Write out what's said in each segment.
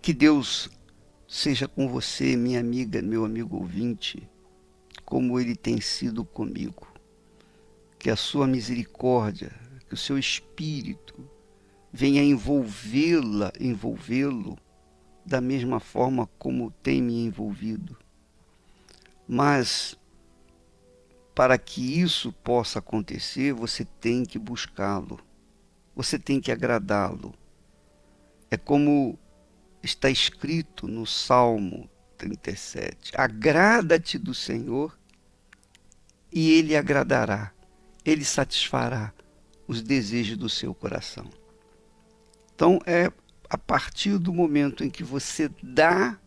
Que Deus seja com você, minha amiga, meu amigo ouvinte, como Ele tem sido comigo. Que a sua misericórdia, que o seu Espírito venha envolvê-lo da mesma forma como tem me envolvido. Mas para que isso possa acontecer, você tem que buscá-lo. Você tem que agradá-lo. É como está escrito no Salmo 37. Agrada-te do Senhor e Ele agradará. Ele satisfará os desejos do seu coração. Então é a partir do momento em que você dá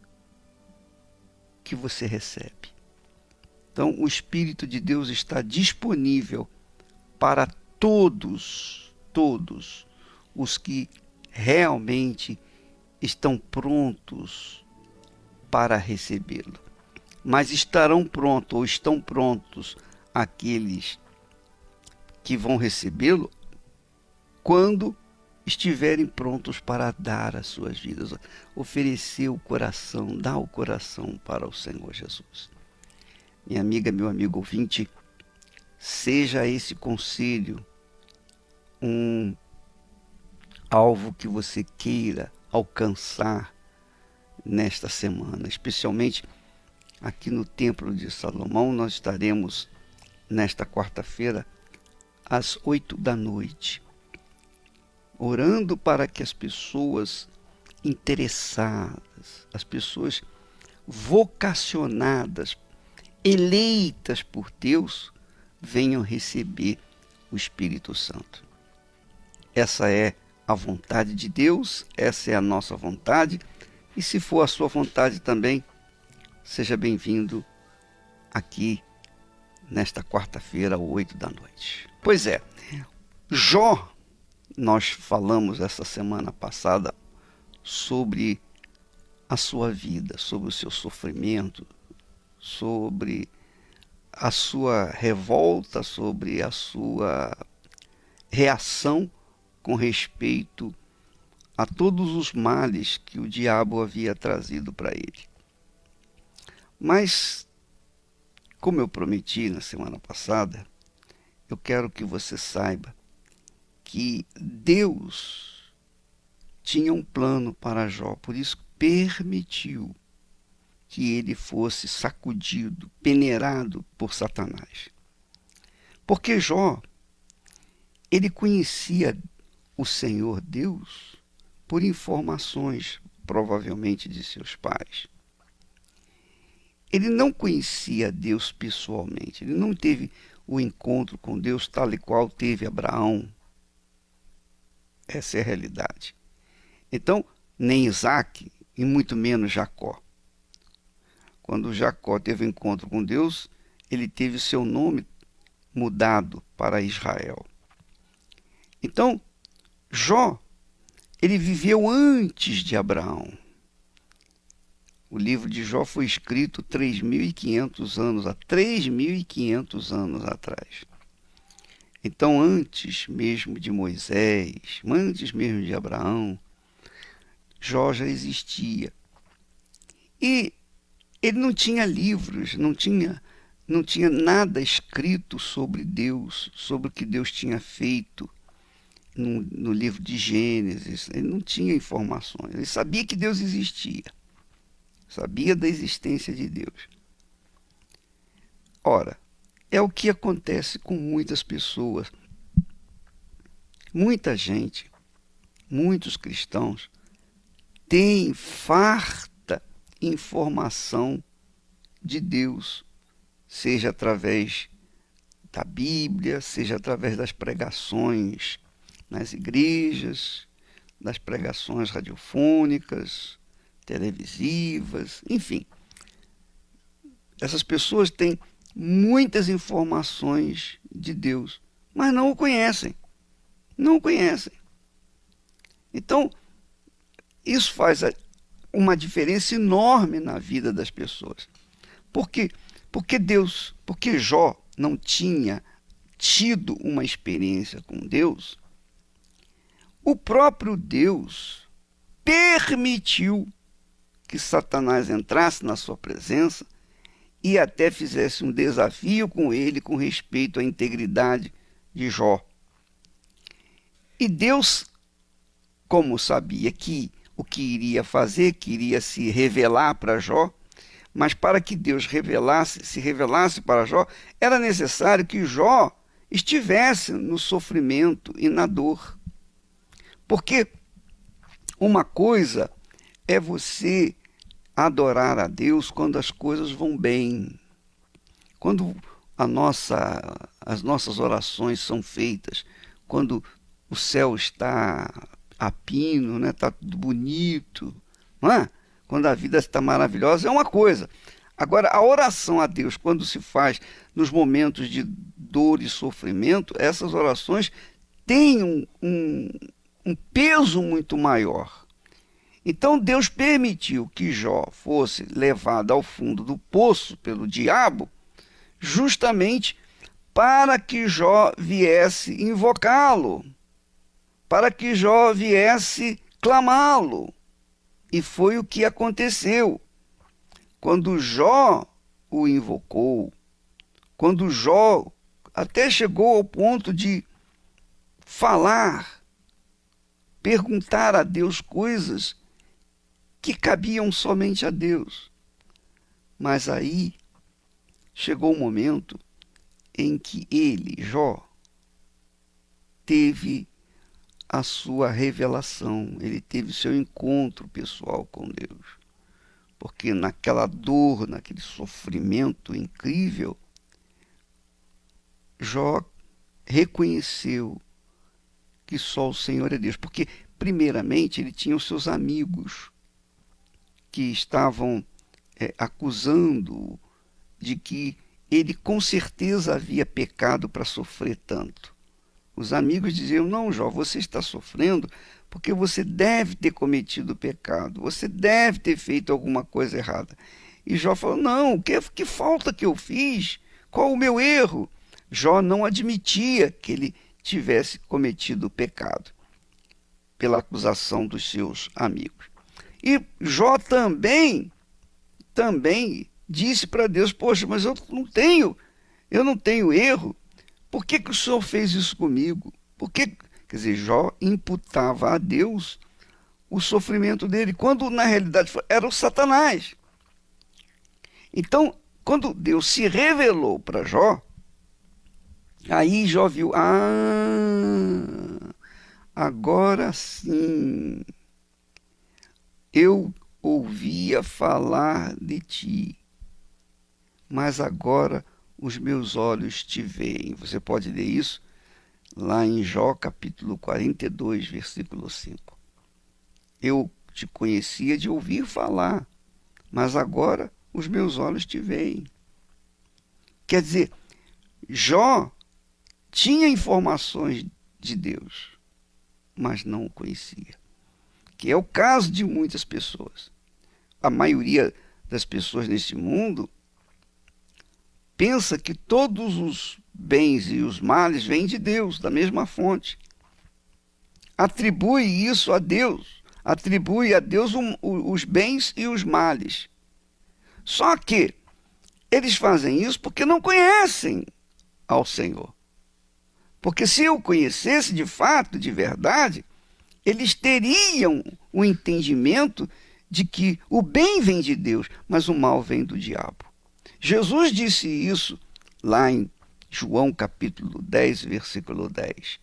que você recebe. Então o Espírito de Deus está disponível para todos os que realmente estão prontos para recebê-lo. Mas estarão prontos ou estão prontos aqueles que vão recebê-lo quando estiverem prontos para dar as suas vidas, oferecer o coração, dar o coração para o Senhor Jesus. Minha amiga, meu amigo ouvinte, seja esse conselho um alvo que você queira alcançar nesta semana, especialmente aqui no Templo de Salomão. Nós estaremos nesta quarta-feira às 20h, orando para que as pessoas interessadas, as pessoas vocacionadas, eleitas por Deus, venham receber o Espírito Santo. Essa é a vontade de Deus, essa é a nossa vontade, e se for a sua vontade também, seja bem-vindo aqui nesta quarta-feira, às 20h. Pois é, Jó, nós falamos essa semana passada sobre a sua vida, sobre o seu sofrimento, sobre a sua revolta, sobre a sua reação com respeito a todos os males que o diabo havia trazido para ele. Mas, como eu prometi na semana passada, eu quero que você saiba que Deus tinha um plano para Jó, por isso permitiu que ele fosse sacudido, peneirado por Satanás. Porque Jó, ele conhecia o Senhor Deus por informações, provavelmente, de seus pais. Ele não conhecia Deus pessoalmente, ele não teve o encontro com Deus tal e qual teve Abraão. Essa é a realidade. Então, nem Isaac e muito menos Jacó. Quando Jacó teve um encontro com Deus, ele teve seu nome mudado para Israel. Então, Jó, ele viveu antes de Abraão. O livro de Jó foi escrito 3.500 anos, há 3.500 anos atrás. Então, antes mesmo de Moisés, antes mesmo de Abraão, Jó já existia. E ele não tinha livros, não tinha nada escrito sobre Deus, sobre o que Deus tinha feito no livro de Gênesis. Ele não tinha informações. Ele sabia que Deus existia, sabia da existência de Deus. Ora, é o que acontece com muitas pessoas. Muita gente, muitos cristãos, têm farta informação de Deus, seja através da Bíblia, seja através das pregações nas igrejas, das pregações radiofônicas, televisivas, enfim. Essas pessoas têm muitas informações de Deus, mas não o conhecem. Não o conhecem. Então, isso faz uma diferença enorme na vida das pessoas. Por quê? Porque Jó não tinha tido uma experiência com Deus, o próprio Deus permitiu que Satanás entrasse na sua presença e até fizesse um desafio com ele com respeito à integridade de Jó. E Deus, como sabia que o que iria fazer, que iria se revelar para Jó, mas para que Deus se revelasse para Jó, era necessário que Jó estivesse no sofrimento e na dor. Porque uma coisa é você adorar a Deus quando as coisas vão bem, quando as nossas orações são feitas, quando o céu está a pino, né? Está tudo bonito, não é? Quando a vida está maravilhosa, é uma coisa. Agora, a oração a Deus, quando se faz nos momentos de dor e sofrimento, essas orações têm um peso muito maior. Então, Deus permitiu que Jó fosse levado ao fundo do poço pelo diabo, justamente para que Jó viesse invocá-lo, para que Jó viesse clamá-lo. E foi o que aconteceu. Quando Jó o invocou, quando Jó até chegou ao ponto de falar, perguntar a Deus coisas que cabiam somente a Deus. Mas aí chegou o momento em que ele, Jó, teve a sua revelação, ele teve seu encontro pessoal com Deus. Porque naquela dor, naquele sofrimento incrível, Jó reconheceu que só o Senhor é Deus. Porque, primeiramente, ele tinha os seus amigos que estavam acusando-o de que ele com certeza havia pecado para sofrer tanto. Os amigos diziam: não, Jó, você está sofrendo porque você deve ter cometido pecado, você deve ter feito alguma coisa errada. E Jó falou: não, que falta que eu fiz? Qual o meu erro? Jó não admitia que ele tivesse cometido pecado pela acusação dos seus amigos. E Jó também disse para Deus: poxa, mas eu não tenho erro. Por que o Senhor fez isso comigo? Quer dizer, Jó imputava a Deus o sofrimento dele, quando na realidade era o Satanás. Então, quando Deus se revelou para Jó, aí Jó viu: agora sim, eu ouvia falar de ti, mas agora os meus olhos te veem. Você pode ler isso lá em Jó, capítulo 42, versículo 5. Eu te conhecia de ouvir falar, mas agora os meus olhos te veem. Quer dizer, Jó tinha informações de Deus, mas não o conhecia. Que é o caso de muitas pessoas. A maioria das pessoas nesse mundo pensa que todos os bens e os males vêm de Deus, da mesma fonte. Atribui isso a Deus, atribui a Deus os bens e os males. Só que eles fazem isso porque não conhecem ao Senhor. Porque se o conhecesse de fato, de verdade, eles teriam o entendimento de que o bem vem de Deus, mas o mal vem do diabo. Jesus disse isso lá em João capítulo 10, versículo 10.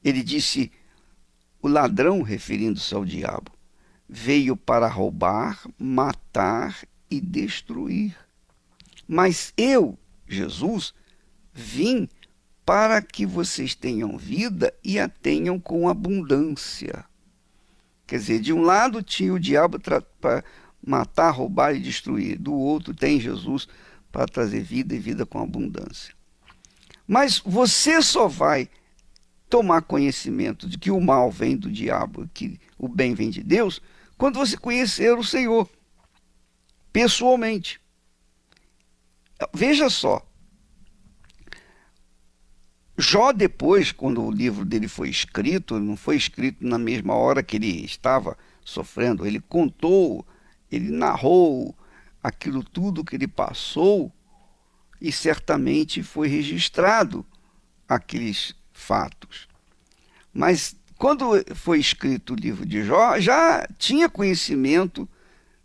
Ele disse: o ladrão, referindo-se ao diabo, veio para roubar, matar e destruir. Mas eu, Jesus, vim para que vocês tenham vida e a tenham com abundância. Quer dizer, de um lado tinha o diabo para matar, roubar e destruir. Do outro tem Jesus para trazer vida e vida com abundância. Mas você só vai tomar conhecimento de que o mal vem do diabo, que o bem vem de Deus, quando você conhecer o Senhor pessoalmente. Veja só, Jó depois, quando o livro dele foi escrito, não foi escrito na mesma hora que ele estava sofrendo, ele contou, ele narrou aquilo tudo que ele passou e certamente foi registrado aqueles fatos. Mas quando foi escrito o livro de Jó, já tinha conhecimento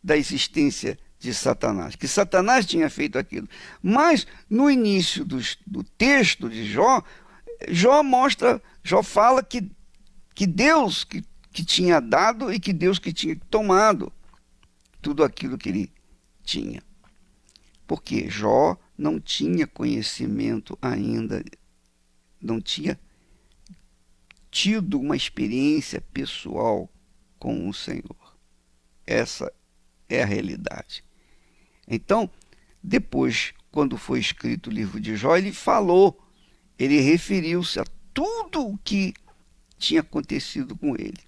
da existência de Satanás, que Satanás tinha feito aquilo. Mas no início do texto de Jó, Jó fala que Deus que tinha dado e que Deus que tinha tomado tudo aquilo que ele tinha. Porque Jó não tinha conhecimento ainda, não tinha tido uma experiência pessoal com o Senhor. Essa é a realidade. Então, depois, quando foi escrito o livro de Jó, ele referiu-se a tudo o que tinha acontecido com ele.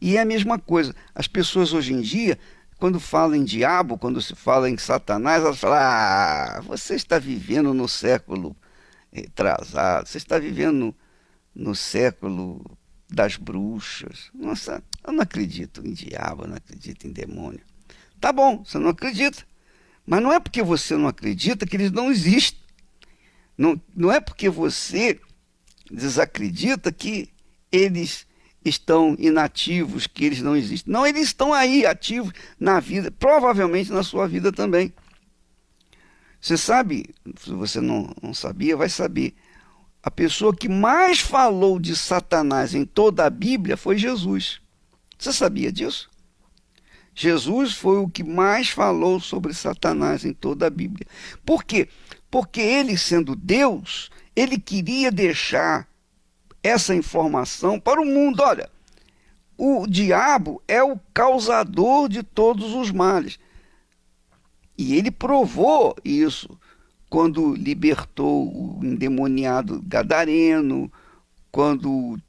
E é a mesma coisa, as pessoas hoje em dia, quando falam em diabo, quando se fala em Satanás, elas falam: você está vivendo no século retrasado, você está vivendo no século das bruxas. Nossa, eu não acredito em diabo, eu não acredito em demônio. Tá bom, você não acredita, mas não é porque você não acredita que eles não existem. Não é porque você desacredita que eles estão inativos, que eles não existem. Não, eles estão aí ativos na vida, provavelmente na sua vida também. Você sabe, se você não sabia, vai saber. A pessoa que mais falou de Satanás em toda a Bíblia foi Jesus. Você sabia disso? Jesus foi o que mais falou sobre Satanás em toda a Bíblia. Por quê? Porque ele, sendo Deus, ele queria deixar essa informação para o mundo. Olha, o diabo é o causador de todos os males. E ele provou isso quando libertou o endemoniado gadareno, quando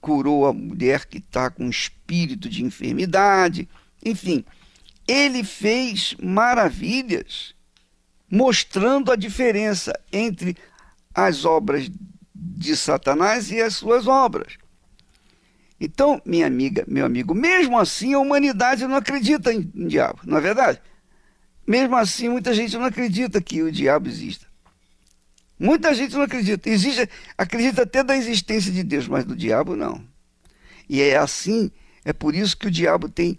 curou a mulher que está com espírito de enfermidade. Enfim, ele fez maravilhas mostrando a diferença entre as obras de Satanás e as suas obras. Então, minha amiga, meu amigo, mesmo assim a humanidade não acredita em diabo, não é verdade? Mesmo assim, muita gente não acredita que o diabo exista. Muita gente não acredita. Acredita até da existência de Deus, mas do diabo não. E é assim, é por isso que o diabo tem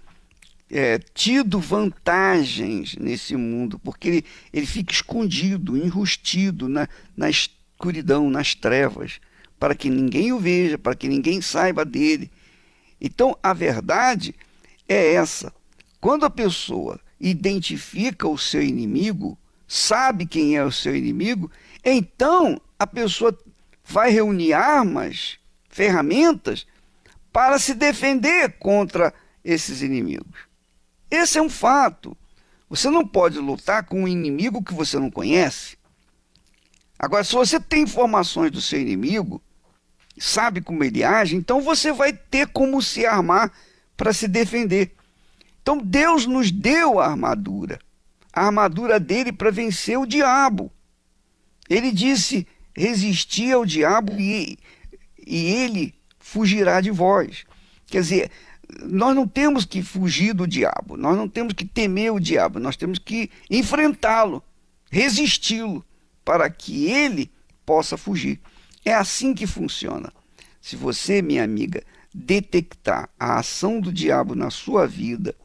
tido vantagens nesse mundo, porque ele fica escondido, enrustido na escuridão, nas trevas, para que ninguém o veja, para que ninguém saiba dele. Então, a verdade é essa. Quando a pessoa identifica o seu inimigo, sabe quem é o seu inimigo, então a pessoa vai reunir armas, ferramentas, para se defender contra esses inimigos. Esse é um fato. Você não pode lutar com um inimigo que você não conhece. Agora, se você tem informações do seu inimigo, sabe como ele age, então você vai ter como se armar para se defender. Então Deus nos deu a armadura dele para vencer o diabo. Ele disse: resistir ao diabo e ele fugirá de vós. Quer dizer, nós não temos que fugir do diabo, nós não temos que temer o diabo, nós temos que enfrentá-lo, resisti-lo, para que ele possa fugir. É assim que funciona. Se você, minha amiga, detectar a ação do diabo na sua vida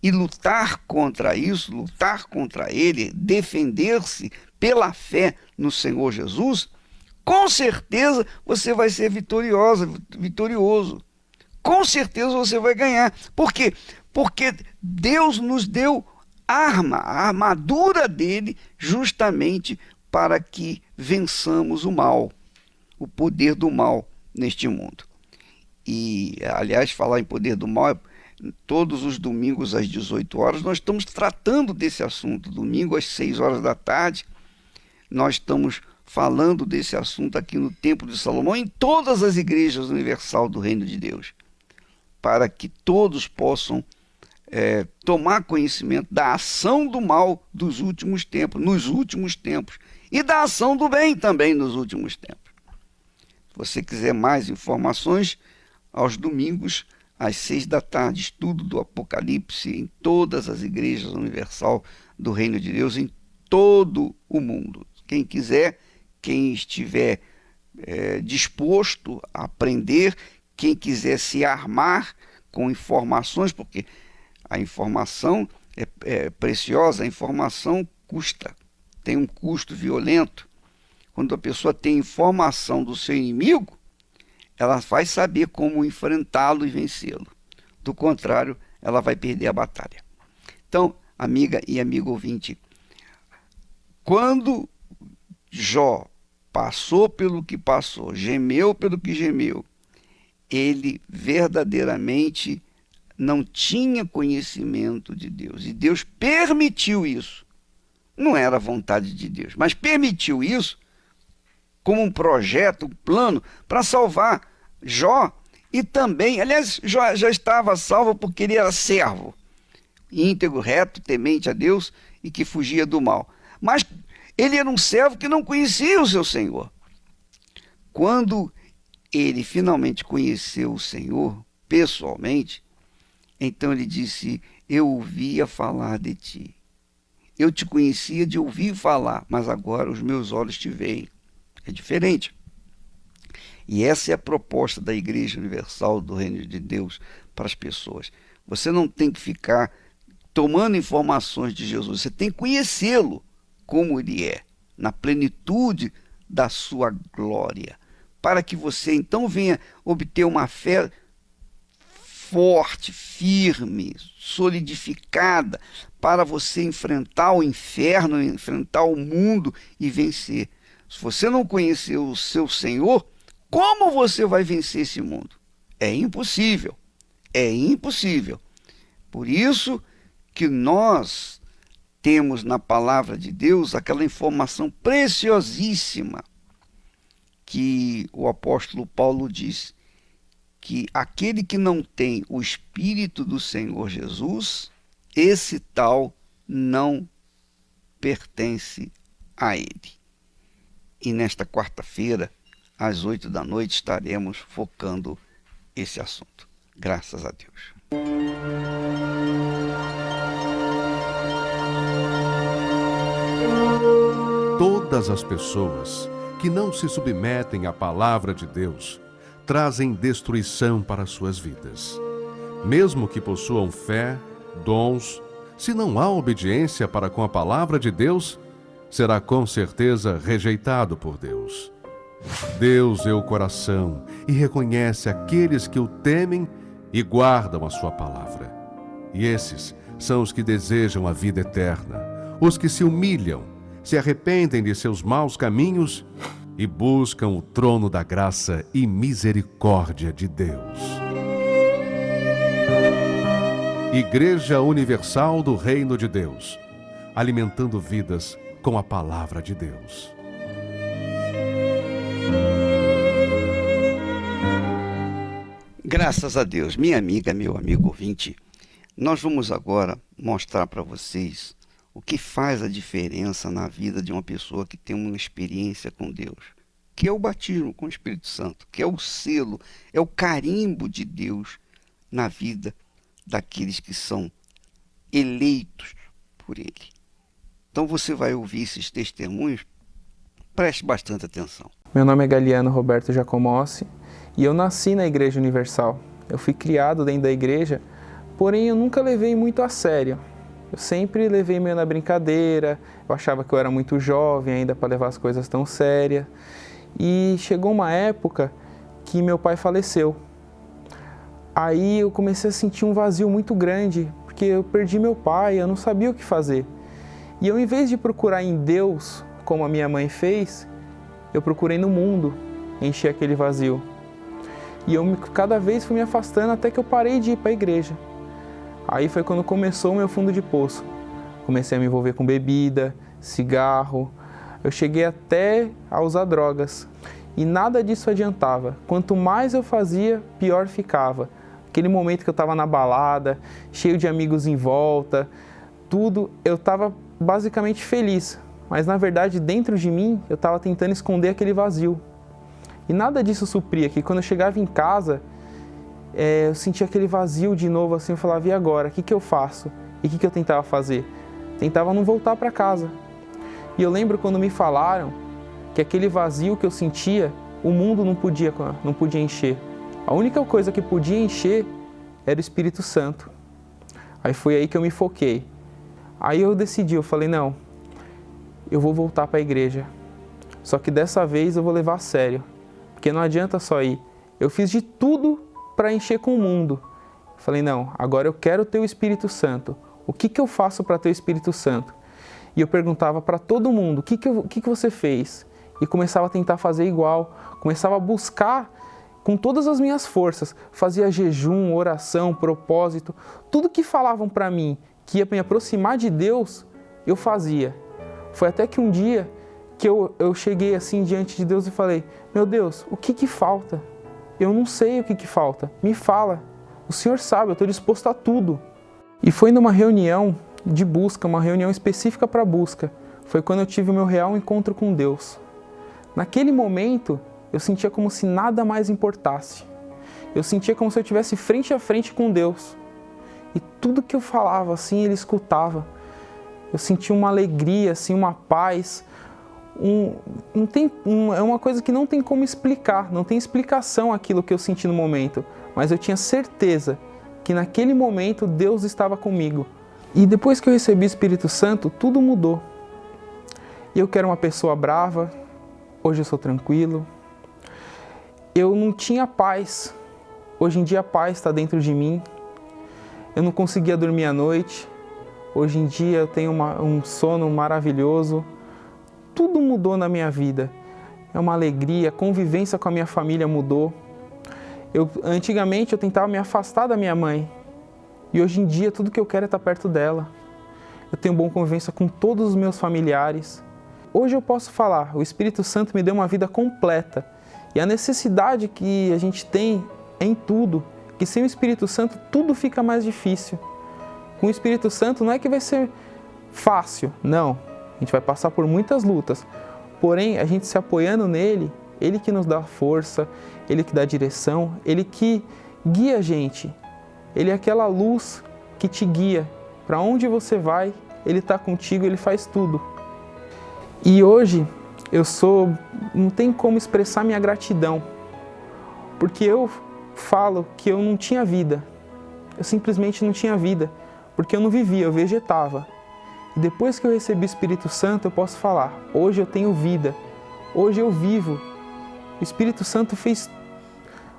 e lutar contra isso, lutar contra ele, defender-se pela fé no Senhor Jesus, com certeza você vai ser vitorioso. Com certeza você vai ganhar. Por quê? Porque Deus nos deu a armadura dele, justamente para que vençamos o mal, o poder do mal neste mundo. E, aliás, falar em poder do mal, todos os domingos às 18 horas, nós estamos tratando desse assunto. Domingo às 6 horas da tarde, nós estamos falando desse assunto aqui no Templo de Salomão, em todas as igrejas universal do Reino de Deus, para que todos possam tomar conhecimento da ação do mal dos últimos tempos, nos últimos tempos, e da ação do bem também nos últimos tempos. Se você quiser mais informações, aos domingos, às 6 da tarde, estudo do Apocalipse em todas as igrejas universal do Reino de Deus, em todo o mundo. Quem quiser, quem estiver disposto a aprender, quem quiser se armar com informações, porque a informação é preciosa, a informação custa, tem um custo violento. Quando a pessoa tem informação do seu inimigo, ela vai saber como enfrentá-lo e vencê-lo. Do contrário, ela vai perder a batalha. Então, amiga e amigo ouvinte, quando Jó passou pelo que passou, gemeu pelo que gemeu, ele verdadeiramente não tinha conhecimento de Deus. E Deus permitiu isso. Não era a vontade de Deus, mas permitiu isso como um projeto, um plano para salvar Jó. E também, aliás, Jó já estava salvo porque ele era servo, íntegro, reto, temente a Deus e que fugia do mal. Mas ele era um servo que não conhecia o seu Senhor. Quando ele finalmente conheceu o Senhor pessoalmente, então ele disse: eu ouvia falar de ti. Eu te conhecia de ouvir falar, mas agora os meus olhos te veem. É diferente. E essa é a proposta da Igreja Universal do Reino de Deus para as pessoas. Você não tem que ficar tomando informações de Jesus, você tem que conhecê-lo como ele é, na plenitude da sua glória, para que você então venha obter uma fé forte, firme, solidificada, para você enfrentar o inferno, enfrentar o mundo e vencer. Se você não conhecer o seu Senhor, como você vai vencer esse mundo? É impossível. É impossível. Por isso que nós temos na palavra de Deus aquela informação preciosíssima que o apóstolo Paulo diz, que aquele que não tem o Espírito do Senhor Jesus, esse tal não pertence a ele. E nesta quarta-feira, às 8 da noite, estaremos focando esse assunto. Graças a Deus. Todas as pessoas que não se submetem à palavra de Deus trazem destruição para suas vidas. Mesmo que possuam fé, dons, se não há obediência para com a palavra de Deus, será com certeza rejeitado por Deus. Deus vê o coração e reconhece aqueles que o temem e guardam a sua palavra. E esses são os que desejam a vida eterna, os que se humilham, se arrependem de seus maus caminhos e buscam o trono da graça e misericórdia de Deus. Igreja Universal do Reino de Deus, alimentando vidas com a palavra de Deus. Graças a Deus, minha amiga, meu amigo ouvinte, nós vamos agora mostrar para vocês o que faz a diferença na vida de uma pessoa que tem uma experiência com Deus, que é o batismo com o Espírito Santo, que é o selo, é o carimbo de Deus na vida daqueles que são eleitos por Ele. Então você vai ouvir esses testemunhos, preste bastante atenção. Meu nome é Galiano Roberto Giacomossi e eu nasci na Igreja Universal. Eu fui criado dentro da igreja, porém eu nunca levei muito a sério. Eu sempre levei meio na brincadeira, eu achava que eu era muito jovem ainda para levar as coisas tão sérias. E chegou uma época que meu pai faleceu. Aí eu comecei a sentir um vazio muito grande, porque eu perdi meu pai, eu não sabia o que fazer. E eu, em vez de procurar em Deus, como a minha mãe fez, eu procurei no mundo encher aquele vazio. E eu cada vez fui me afastando até que eu parei de ir para a igreja. Aí foi quando começou o meu fundo de poço. Comecei a me envolver com bebida, cigarro. Eu cheguei até a usar drogas. E nada disso adiantava. Quanto mais eu fazia, pior ficava. Aquele momento que eu estava na balada, cheio de amigos em volta, tudo, eu estava basicamente feliz. Mas na verdade, dentro de mim, eu estava tentando esconder aquele vazio. E nada disso supria, que quando eu chegava em casa, eu sentia aquele vazio de novo, assim, eu falava, e agora? O que eu faço? E o que eu tentava fazer? Tentava não voltar para casa. E eu lembro quando me falaram que aquele vazio que eu sentia, o mundo não podia encher. A única coisa que podia encher era o Espírito Santo. Aí foi aí que eu me foquei. Aí eu decidi, eu falei, não, eu vou voltar para a igreja. Só que dessa vez eu vou levar a sério, porque não adianta só ir. Eu fiz de tudo para encher com o mundo. Falei, não, agora eu quero ter o Espírito Santo. O que eu faço para ter o Espírito Santo? E eu perguntava para todo mundo, o que você fez? E começava a tentar fazer igual, começava a buscar com todas as minhas forças. Fazia jejum, oração, propósito, tudo que falavam para mim que ia me aproximar de Deus, eu fazia. Foi até que um dia que eu cheguei assim diante de Deus e falei, meu Deus, o que falta? Eu não sei o que falta, me fala. O Senhor sabe, eu estou disposto a tudo. E foi numa reunião de busca, uma reunião específica para busca. Foi quando eu tive o meu real encontro com Deus. Naquele momento, eu sentia como se nada mais importasse. Eu sentia como se eu estivesse frente a frente com Deus. E tudo que eu falava, assim, Ele escutava. Eu sentia uma alegria, assim, uma paz. É uma coisa que não tem como explicar, não tem explicação aquilo que eu senti no momento. Mas eu tinha certeza que naquele momento Deus estava comigo. E depois que eu recebi o Espírito Santo, tudo mudou. Eu que era uma pessoa brava, hoje eu sou tranquilo. Eu não tinha paz. Hoje em dia a paz está dentro de mim. Eu não conseguia dormir à noite. Hoje em dia eu tenho um sono maravilhoso. Tudo mudou na minha vida. É uma alegria, a convivência com a minha família mudou. Antigamente eu tentava me afastar da minha mãe. E hoje em dia tudo que eu quero é estar perto dela. Eu tenho boa convivência com todos os meus familiares. Hoje eu posso falar, o Espírito Santo me deu uma vida completa. E a necessidade que a gente tem é em tudo. Que sem o Espírito Santo tudo fica mais difícil. Com o Espírito Santo não é que vai ser fácil, não. A gente vai passar por muitas lutas. Porém, a gente se apoiando nele, Ele que nos dá força, Ele que dá direção, Ele que guia a gente. Ele é aquela luz que te guia. Para onde você vai, Ele está contigo, Ele faz tudo. E hoje, não tem como expressar minha gratidão. Porque eu falo que eu não tinha vida. Eu simplesmente não tinha vida. Porque eu não vivia, eu vegetava. E depois que eu recebi o Espírito Santo, eu posso falar, hoje eu tenho vida. Hoje eu vivo. O Espírito Santo fez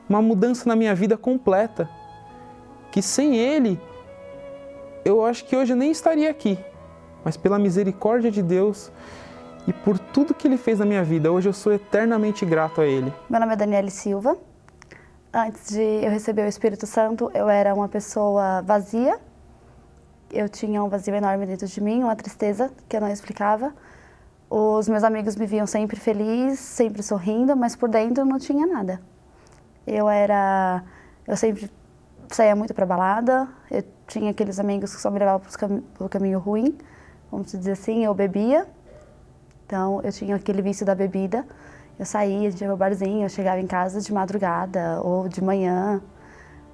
uma mudança na minha vida completa. Que sem Ele, eu acho que hoje eu nem estaria aqui. Mas pela misericórdia de Deus e por tudo que Ele fez na minha vida, hoje eu sou eternamente grato a Ele. Meu nome é Daniele Silva. Antes de eu receber o Espírito Santo, eu era uma pessoa vazia. Eu tinha um vazio enorme dentro de mim, uma tristeza que eu não explicava. Os meus amigos me viam sempre feliz, sempre sorrindo, mas por dentro não tinha nada. Eu sempre saía muito para balada, eu tinha aqueles amigos que só me levavam pelo caminho ruim, vamos dizer assim, eu bebia. Então eu tinha aquele vício da bebida. Eu saía, a gente ia pro barzinho, eu chegava em casa de madrugada ou de manhã.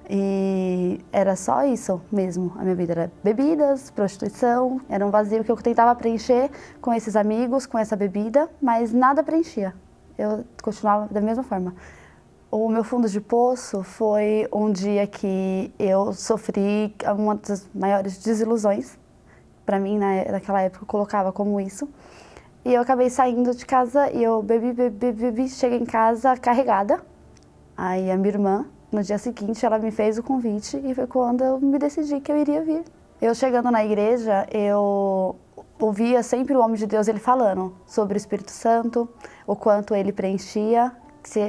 E era só isso mesmo, a minha vida era bebidas, prostituição, era um vazio que eu tentava preencher com esses amigos, com essa bebida, mas nada preenchia, eu continuava da mesma forma. O meu fundo de poço foi um dia que eu sofri uma das maiores desilusões, para mim naquela época eu colocava como isso, e eu acabei saindo de casa e eu bebi, cheguei em casa carregada, aí a minha irmã, no dia seguinte, ela me fez o convite e foi quando eu me decidi que eu iria vir. Eu chegando na igreja, eu ouvia sempre o homem de Deus ele falando sobre o Espírito Santo, o quanto ele preenchia, se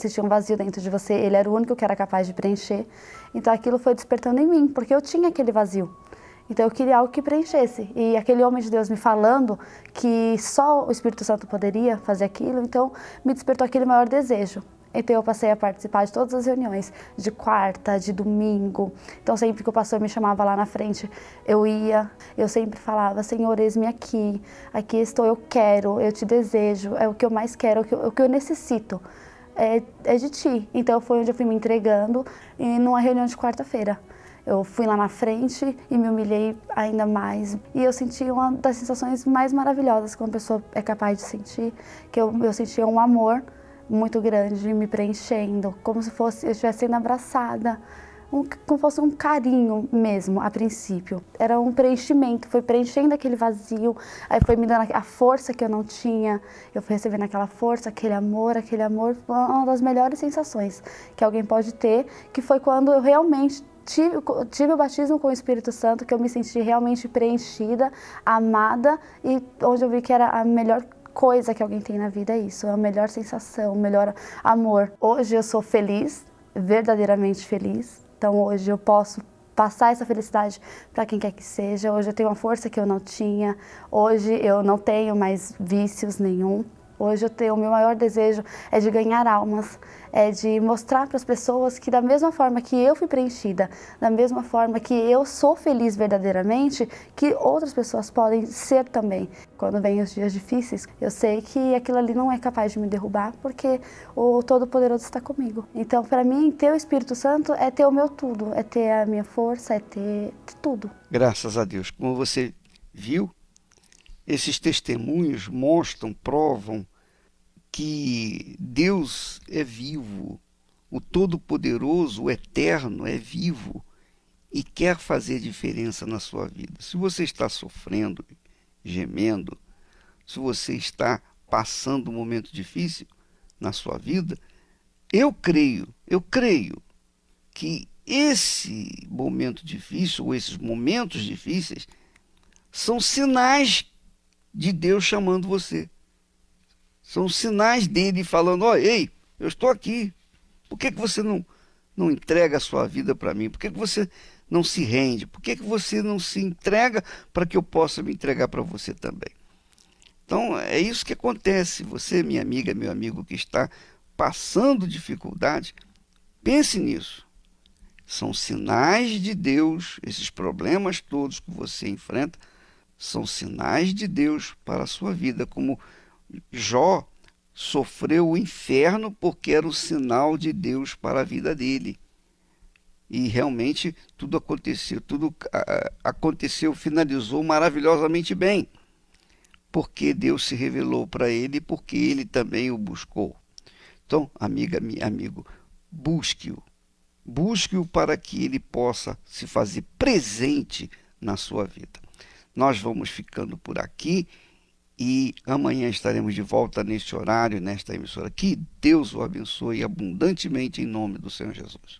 tinha um vazio dentro de você, ele era o único que era capaz de preencher. Então aquilo foi despertando em mim, porque eu tinha aquele vazio. Então eu queria algo que preenchesse. E aquele homem de Deus me falando que só o Espírito Santo poderia fazer aquilo, então me despertou aquele maior desejo. Então eu passei a participar de todas as reuniões, de quarta, de domingo. Então sempre que o pastor me chamava lá na frente, eu ia. Eu sempre falava, Senhor, eis-me aqui estou, eu quero, eu te desejo, é o que eu mais quero, é o que eu necessito. é de ti. Então foi onde eu fui me entregando e numa reunião de quarta-feira. Eu fui lá na frente e me humilhei ainda mais. E eu senti uma das sensações mais maravilhosas que uma pessoa é capaz de sentir, que eu sentia um amor muito grande me preenchendo, como se fosse eu estivesse sendo abraçada, como se fosse um carinho mesmo, a princípio. Era um preenchimento, foi preenchendo aquele vazio, aí foi me dando a força que eu não tinha, eu fui recebendo aquela força, aquele amor, foi uma das melhores sensações que alguém pode ter, que foi quando eu realmente tive o batismo com o Espírito Santo, que eu me senti realmente preenchida, amada, e onde eu vi que era a melhor coisa que alguém tem na vida, é isso, é a melhor sensação, o melhor amor. Hoje eu sou feliz, verdadeiramente feliz, então hoje eu posso passar essa felicidade para quem quer que seja. Hoje eu tenho uma força que eu não tinha, hoje eu não tenho mais vícios nenhum. Hoje o meu maior desejo é de ganhar almas, é de mostrar para as pessoas que da mesma forma que eu fui preenchida, da mesma forma que eu sou feliz verdadeiramente, que outras pessoas podem ser também. Quando vem os dias difíceis, eu sei que aquilo ali não é capaz de me derrubar, porque o Todo-Poderoso está comigo. Então, para mim, ter o Espírito Santo é ter o meu tudo, é ter a minha força, é ter tudo. Graças a Deus. Como você viu, esses testemunhos mostram, provam que Deus é vivo, o Todo-Poderoso, o Eterno é vivo e quer fazer diferença na sua vida. Se você está sofrendo, gemendo, se você está passando um momento difícil na sua vida, eu creio que esse momento difícil, ou esses momentos difíceis, são sinais de Deus chamando você. São sinais dele falando, ei, eu estou aqui. Por que você não entrega a sua vida para mim? Por que você não se rende? Por que você não se entrega para que eu possa me entregar para você também? Então, é isso que acontece. Você, minha amiga, meu amigo que está passando dificuldade, pense nisso. São sinais de Deus, esses problemas todos que você enfrenta, são sinais de Deus para a sua vida, como Jó sofreu o inferno porque era o sinal de Deus para a vida dele. E realmente tudo aconteceu, finalizou maravilhosamente bem, porque Deus se revelou para ele e porque ele também o buscou. Então, amiga, amigo, busque-o. Busque-o para que ele possa se fazer presente na sua vida. Nós vamos ficando por aqui e amanhã estaremos de volta neste horário, nesta emissora. Que Deus o abençoe abundantemente em nome do Senhor Jesus.